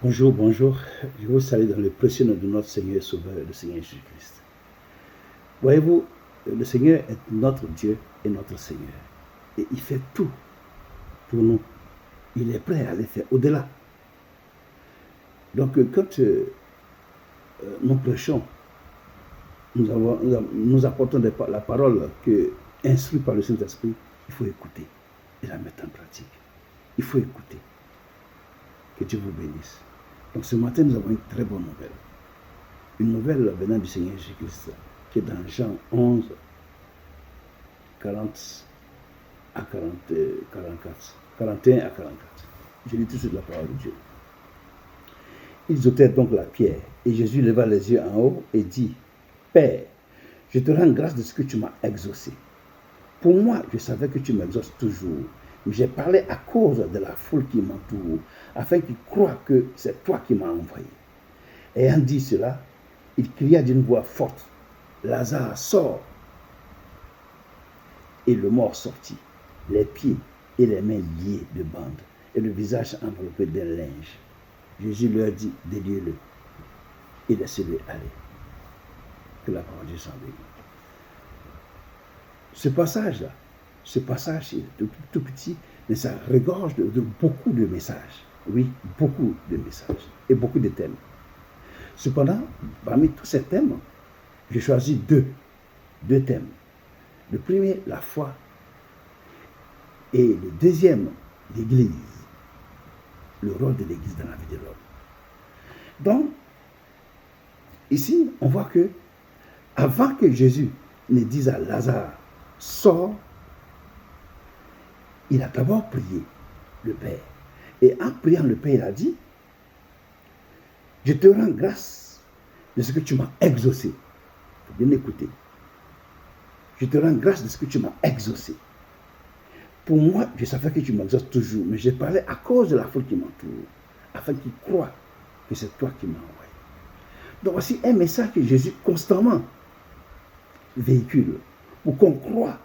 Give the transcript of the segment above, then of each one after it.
Bonjour, bonjour. Je vous salue dans le précieux nom de notre Seigneur et Sauveur, le Seigneur Jésus-Christ. Voyez-vous, le Seigneur est notre Dieu et notre Seigneur. Et il fait tout pour nous. Il est prêt à aller faire au-delà. Donc, quand nous prêchons, nous apportons la parole instruite par le Saint-Esprit, il faut écouter et la mettre en pratique. Il faut écouter. Que Dieu vous bénisse. Donc ce matin, nous avons une très bonne nouvelle. Une nouvelle venant du Seigneur Jésus-Christ, qui est dans Jean 11, 40 à 44. 41 à 44. Je lis tout de suite la parole de Dieu. Ils ôtèrent donc la pierre, et Jésus leva les yeux en haut et dit, Père, je te rends grâce de ce que tu m'as exaucé. Pour moi, je savais que tu m'exauces toujours. Mais j'ai parlé à cause de la foule qui m'entoure, afin qu'ils croient que c'est toi qui m'as envoyé. Ayant dit cela, il cria d'une voix forte, Lazare, sort. Et le mort sortit, les pieds et les mains liés de bandes, et le visage enveloppé d'un linge. Jésus leur dit, déliez-le, et laissez-le aller. Que la parole de Dieu s'en bénisse. Ce passage-là, est tout petit, mais ça regorge de beaucoup de messages. Oui, beaucoup de messages et beaucoup de thèmes. Cependant, parmi tous ces thèmes, j'ai choisi deux thèmes. Le premier, la foi, et le deuxième, l'Église, le rôle de l'Église dans la vie de l'homme. Donc, ici, on voit que, avant que Jésus ne dise à Lazare, sors, il a d'abord prié le Père. Et en priant le Père, il a dit, je te rends grâce de ce que tu m'as exaucé. Il faut bien écouter. Je te rends grâce de ce que tu m'as exaucé. Pour moi, je savais que tu m'exauces toujours, mais j'ai parlé à cause de la foule qui m'entoure, afin qu'ils croient que c'est toi qui m'as envoyé. Donc voici un message que Jésus constamment véhicule, pour qu'on croie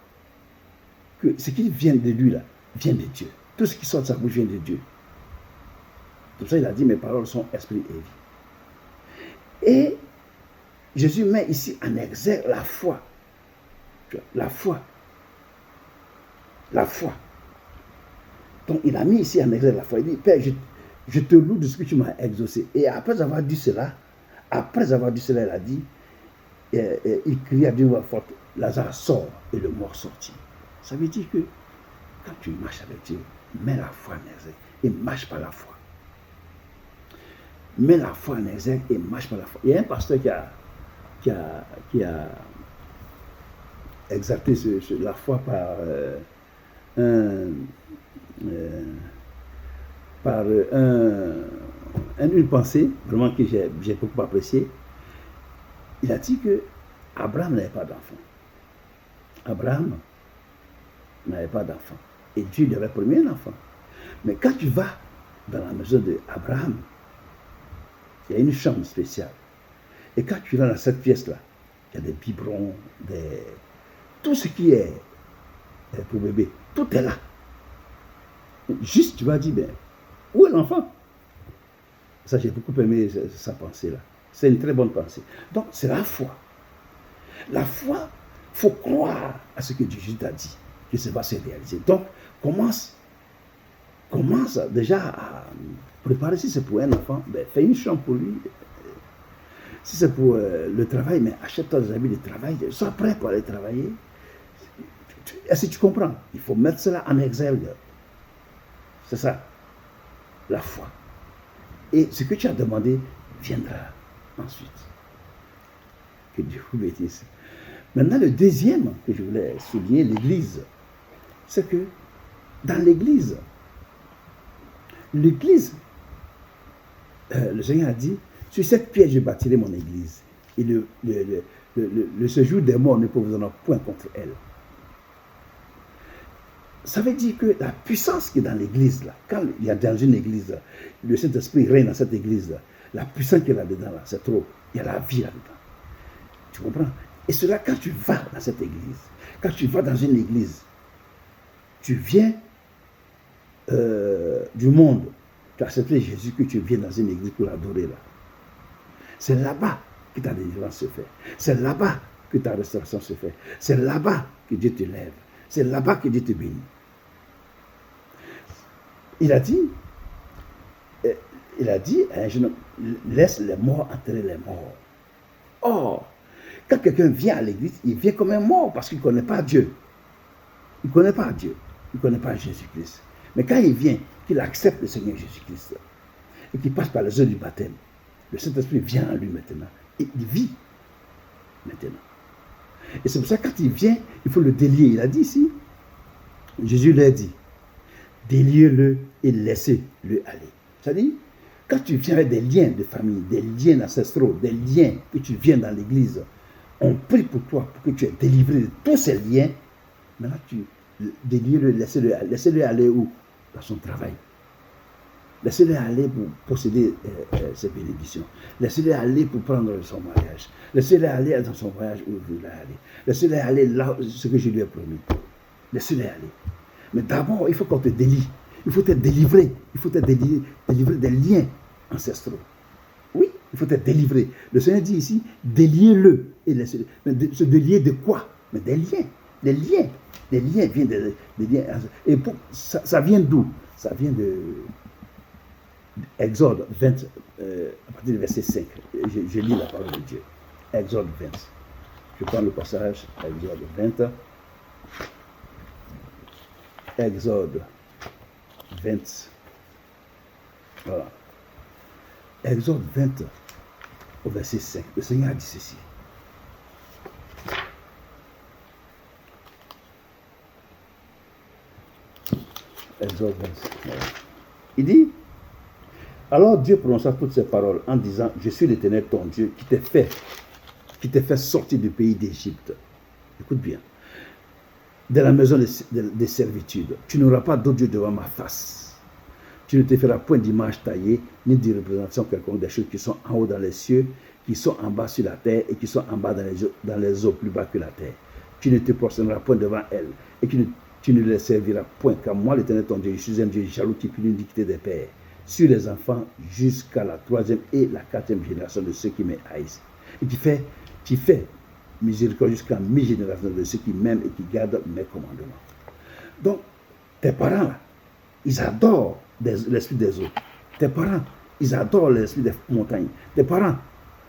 que ce qui vient de lui là, vient de Dieu. Tout ce qui sort de sa bouche vient de Dieu. Tout ça, il a dit, mes paroles sont esprit et vie. Et Jésus met ici en exergue la foi. La foi. La foi. Donc, il a mis ici en exergue la foi. Il dit, Père, je te loue de ce que tu m'as exaucé. Et après avoir dit cela, il a dit, il cria d'une voix forte, Lazare sort, et le mort sortit. Ça veut dire que quand tu marches avec Dieu, mets la foi en exergue et marche par la foi. Mets la foi en exergue et marche par la foi. Il y a un pasteur qui a exalté la foi par une pensée vraiment que j'ai beaucoup appréciée. Il a dit que Abraham n'avait pas d'enfant. Abraham n'avait pas d'enfant. Et Dieu lui avait promis un enfant. Mais quand tu vas dans la maison d'Abraham, il y a une chambre spéciale. Et quand tu vas dans cette pièce-là, il y a des biberons, tout ce qui est pour bébé, tout est là. Juste, tu vas dire, ben, où est l'enfant? Ça, j'ai beaucoup aimé sa pensée-là. C'est une très bonne pensée. Donc, c'est la foi. La foi, il faut croire à ce que Jésus t'a dit, que ça va se réaliser. Donc, commence déjà à préparer. Si c'est pour un enfant, ben, fais une chambre pour lui. Si c'est pour le travail, mais achète-toi des habits de travail. Sois prêt pour aller travailler. Est-ce que tu comprends? Il faut mettre cela en exergue. C'est ça, la foi. Et ce que tu as demandé viendra ensuite. Que Dieu vous bénisse. Maintenant, le deuxième que je voulais souligner, l'Église, c'est que dans l'Église, le Seigneur a dit, sur cette pierre, je bâtirai mon Église. Et le séjour des morts ne posera point contre elle. Ça veut dire que la puissance qui est dans l'église, là, quand il y a dans une église, là, le Saint-Esprit règne dans cette église, là, la puissance qui est là-dedans, là, c'est trop. Il y a la vie là-dedans. Tu comprends? Et cela, quand tu vas dans cette église, quand tu vas dans une église, tu viens du monde, Tu as accepté Jésus, que tu viens dans une église pour l'adorer là. C'est là-bas que ta délivrance se fait. C'est là-bas que ta restauration se fait. C'est là-bas que Dieu te lève. C'est là-bas que Dieu te bénit. Il a dit, un jeune homme, laisse les morts enterrer les morts. Or, quand quelqu'un vient à l'église, il vient comme un mort parce qu'il ne connaît pas Dieu. Il ne connaît pas Dieu. Il ne connaît pas Jésus-Christ. Mais quand il vient, qu'il accepte le Seigneur Jésus-Christ et qu'il passe par les œuvres du baptême, le Saint-Esprit vient en lui maintenant. Et il vit maintenant. Et c'est pour ça que quand il vient, il faut le délier. Il a dit ici, Jésus leur dit, déliez-le et laissez-le aller. C'est-à-dire, quand tu viens avec des liens de famille, des liens ancestraux, des liens que tu viens dans l'église, on prie pour toi, pour que tu aies délivré de tous ces liens. Maintenant, tu déliez-le, laissez-le aller. Laissez-le aller où? Dans son travail. Laissez-le aller pour posséder ses bénédictions. Laissez-le aller pour prendre son mariage. Laissez-le aller dans son voyage où il veut aller. Laissez-le aller là, ce que je lui ai promis. Laissez-le aller. Mais d'abord, il faut qu'on te délie. Il faut être délivré. Il faut être délivré des liens ancestraux. Oui, il faut être délivré. Le Seigneur dit ici, déliez-le et laissez-le. Mais se délier de quoi? Mais des liens. Des liens. Des liens viennent des liens. Et ça vient d'où? Ça vient de Exode 20, à partir du verset 5. Je lis la parole de Dieu. Exode 20. Je prends le passage, Exode 20. Exode 20. Voilà. Exode 20, au verset 5. Le Seigneur a dit ceci. Exode 20. Voilà. Il dit, alors Dieu prononça toutes ces paroles en disant, je suis l'Éternel ton Dieu qui t'ai fait sortir du pays d'Égypte. Écoute bien. De la maison des servitudes. Tu n'auras pas d'autre Dieu devant ma face. Tu ne te feras point d'image taillée, ni de représentation quelconque des choses qui sont en haut dans les cieux, qui sont en bas sur la terre et qui sont en bas dans les eaux plus bas que la terre. Tu ne te prosterneras point devant elles et tu ne les serviras point, car moi, l'Éternel ton Dieu, je suis un Dieu jaloux qui punit l'iniquité des pères sur les enfants jusqu'à la 3e et la 4e génération de ceux qui me haïssent. Et tu fais miséricorde jusqu'à mi-génération de ceux qui m'aiment et qui gardent mes commandements. Donc, tes parents, ils adorent l'esprit des eaux. Tes parents, ils adorent l'esprit des montagnes. Tes parents,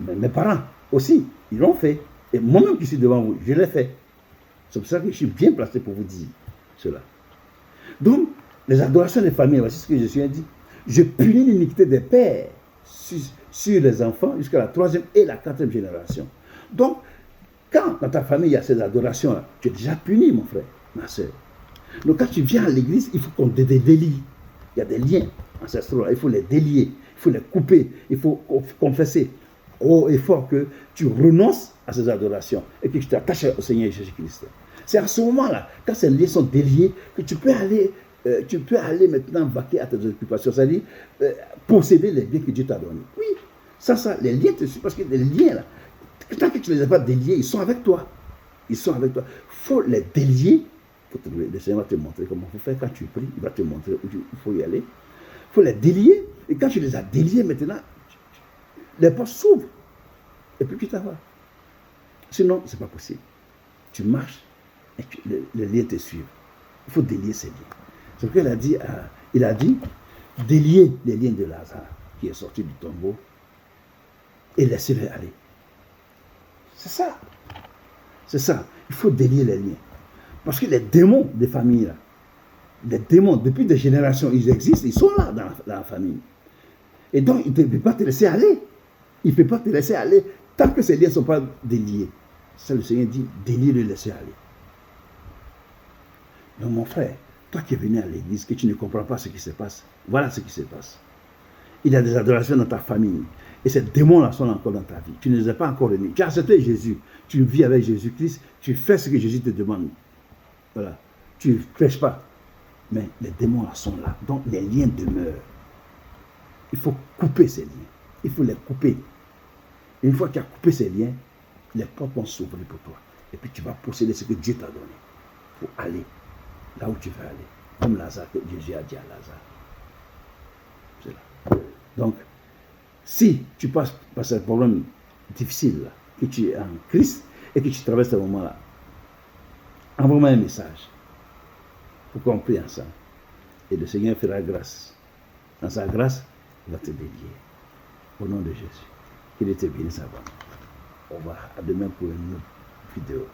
mes parents aussi, ils l'ont fait. Et moi-même qui suis devant vous, je l'ai fait. C'est pour ça que je suis bien placé pour vous dire cela. Donc, les adorations des familles, voici ce que je suis dit. Je punis l'iniquité des pères sur les enfants jusqu'à la 3e et la 4e génération. Donc, quand dans ta famille il y a ces adorations-là, tu es déjà puni, mon frère, ma soeur. Donc, quand tu viens à l'église, il faut qu'on te délie. Il y a des liens ancestraux, il faut les délier, il faut les couper, il faut confesser haut et fort que tu renonces à ces adorations et que tu t'attaches au Seigneur Jésus-Christ. C'est à ce moment-là, quand ces liens sont déliés, que tu peux aller maintenant vaquer à tes occupations, c'est-à-dire posséder les biens que Dieu t'a donnés. Oui, ça, les liens te suivent, parce que les liens, là, tant que tu ne les as pas déliés, ils sont avec toi. Ils sont avec toi. Il faut les délier. Le Seigneur va te montrer comment il faut faire quand tu pries. Il va te montrer où il faut y aller. Il faut les délier. Et quand tu les as déliés maintenant, les portes s'ouvrent. Et puis tu t'en vas. Sinon, ce n'est pas possible. Tu marches et les liens te suivent. Il faut délier ces liens. C'est ce qu'il a dit. Il a dit, délier les liens de Lazare qui est sorti du tombeau et laissez-le aller. C'est ça. C'est ça. Il faut délier les liens. Parce que les démons des familles, là, les démons, depuis des générations, ils existent, ils sont là dans la famille. Et donc, il ne peut pas te laisser aller. Il ne peut pas te laisser aller tant que ces liens ne sont pas déliés. Ça, le Seigneur dit, délier le laisser aller. Donc, mon frère, toi qui es venu à l'église, que tu ne comprends pas ce qui se passe, voilà ce qui se passe. Il y a des adorations dans ta famille. Et ces démons-là sont encore dans ta vie. Tu ne les as pas encore réunis. Tu as accepté Jésus. Tu vis avec Jésus-Christ. Tu fais ce que Jésus te demande. Voilà. Tu ne prêches pas. Mais les démons-là sont là. Donc les liens demeurent. Il faut couper ces liens. Il faut les couper. Et une fois que tu as coupé ces liens, les portes vont s'ouvrir pour toi. Et puis tu vas posséder ce que Dieu t'a donné. Pour aller là où tu veux aller. Comme Lazare, que Jésus a dit à Lazare. C'est là. Donc, si tu passes par ce problème difficile, là, que tu es en crise et que tu traverses ce moment-là, envoie-moi un message pour qu'on prie ensemble. Et le Seigneur fera grâce. Dans sa grâce, il va te bénir. Au nom de Jésus. Qu'il te bénisse avant. Au revoir. À demain pour une autre vidéo.